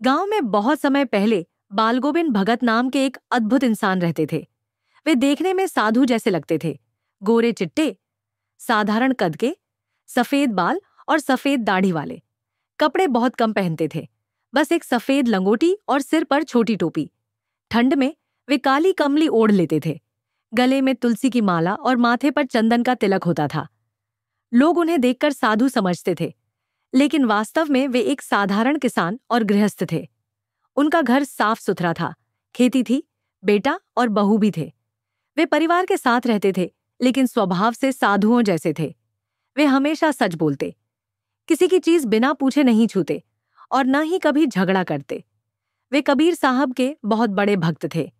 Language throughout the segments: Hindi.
गांव में बहुत समय पहले बालगोविंद भगत नाम के एक अद्भुत इंसान रहते थे। वे देखने में साधु जैसे लगते थे। गोरे चिट्टे, साधारण कद के, सफेद बाल और सफेद दाढ़ी वाले। कपड़े बहुत कम पहनते थे, बस एक सफेद लंगोटी और सिर पर छोटी टोपी। ठंड में वे काली कमली ओढ़ लेते थे। गले में तुलसी की माला और माथे पर चंदन का तिलक होता था। लोग उन्हें देखकर साधु समझते थे, लेकिन वास्तव में वे एक साधारण किसान और गृहस्थ थे। उनका घर साफ सुथरा था, खेती थी, बेटा और बहू भी थे। वे परिवार के साथ रहते थे, लेकिन स्वभाव से साधुओं जैसे थे। वे हमेशा सच बोलते, किसी की चीज बिना पूछे नहीं छूते और न ही कभी झगड़ा करते। वे कबीर साहब के बहुत बड़े भक्त थे।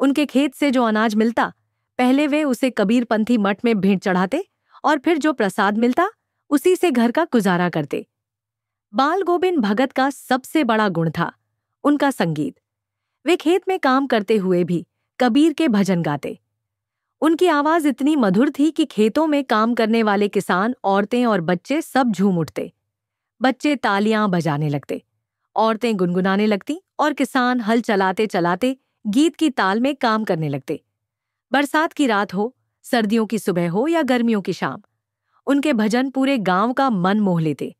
उनके खेत से जो अनाज मिलता, पहले वे उसे कबीरपंथी मठ में भेंट चढ़ाते और फिर जो प्रसाद मिलता उसी से घर का गुजारा करते। बाल गोविंद भगत का सबसे बड़ा गुण था उनका संगीत। वे खेत में काम करते हुए भी कबीर के भजन गाते। उनकी आवाज इतनी मधुर थी कि खेतों में काम करने वाले किसान, औरतें और बच्चे सब झूम उठते। बच्चे तालियां बजाने लगते, औरतें गुनगुनाने लगती और किसान हल चलाते चलाते गीत की ताल में काम करने लगते। बरसात की रात हो, सर्दियों की सुबह हो या गर्मियों की शाम, उनके भजन पूरे गांव का मन मोह लेते।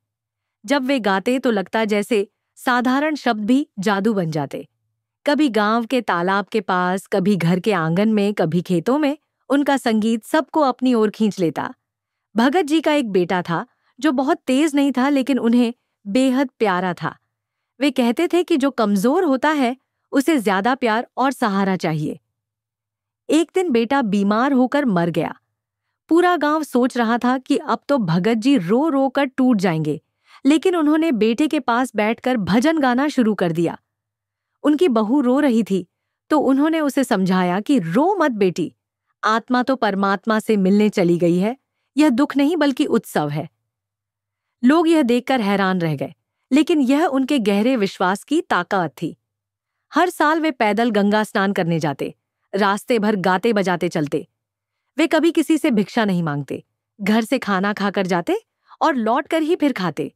जब वे गाते तो लगता जैसे साधारण शब्द भी जादू बन जाते। कभी गांव के तालाब के पास, कभी घर के आंगन में, कभी खेतों में, उनका संगीत सबको अपनी ओर खींच लेता। भगत जी का एक बेटा था जो बहुत तेज नहीं था, लेकिन उन्हें बेहद प्यारा था। वे कहते थे कि जो कमजोर होता है उसे ज्यादा प्यार और सहारा चाहिए। एक दिन बेटा बीमार होकर मर गया। पूरा गांव सोच रहा था कि अब तो भगत जी रो रो कर टूट जाएंगे, लेकिन उन्होंने बेटे के पास बैठकर भजन गाना शुरू कर दिया। उनकी बहू रो रही थी तो उन्होंने उसे समझाया कि रो मत बेटी, आत्मा तो परमात्मा से मिलने चली गई है, यह दुख नहीं बल्कि उत्सव है। लोग यह देखकर हैरान रह गए, लेकिन यह उनके गहरे विश्वास की ताकत थी। हर साल वे पैदल गंगा स्नान करने जाते, रास्ते भर गाते बजाते चलते। वे कभी किसी से भिक्षा नहीं मांगते, घर से खाना खाकर जाते और लौट कर ही फिर खाते।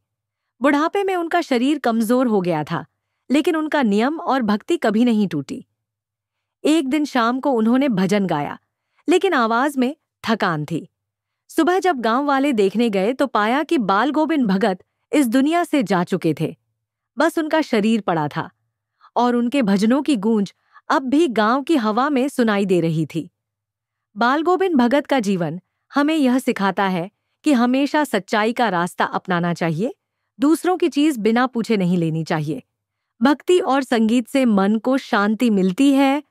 बुढ़ापे में उनका शरीर कमजोर हो गया था, लेकिन उनका नियम और भक्ति कभी नहीं टूटी। एक दिन शाम को उन्होंने भजन गाया, लेकिन आवाज में थकान थी। सुबह जब गांव वाले देखने गए तो पाया कि बाल गोविंद भगत इस दुनिया से जा चुके थे। बस उनका शरीर पड़ा था और उनके भजनों की गूंज अब भी गांव की हवा में सुनाई दे रही थी। बाल गोविंद भगत का जीवन हमें यह सिखाता है कि हमेशा सच्चाई का रास्ता अपनाना चाहिए, दूसरों की चीज बिना पूछे नहीं लेनी चाहिए। भक्ति और संगीत से मन को शांति मिलती है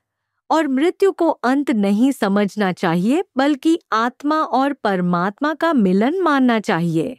और मृत्यु को अंत नहीं समझना चाहिए, बल्कि आत्मा और परमात्मा का मिलन मानना चाहिए।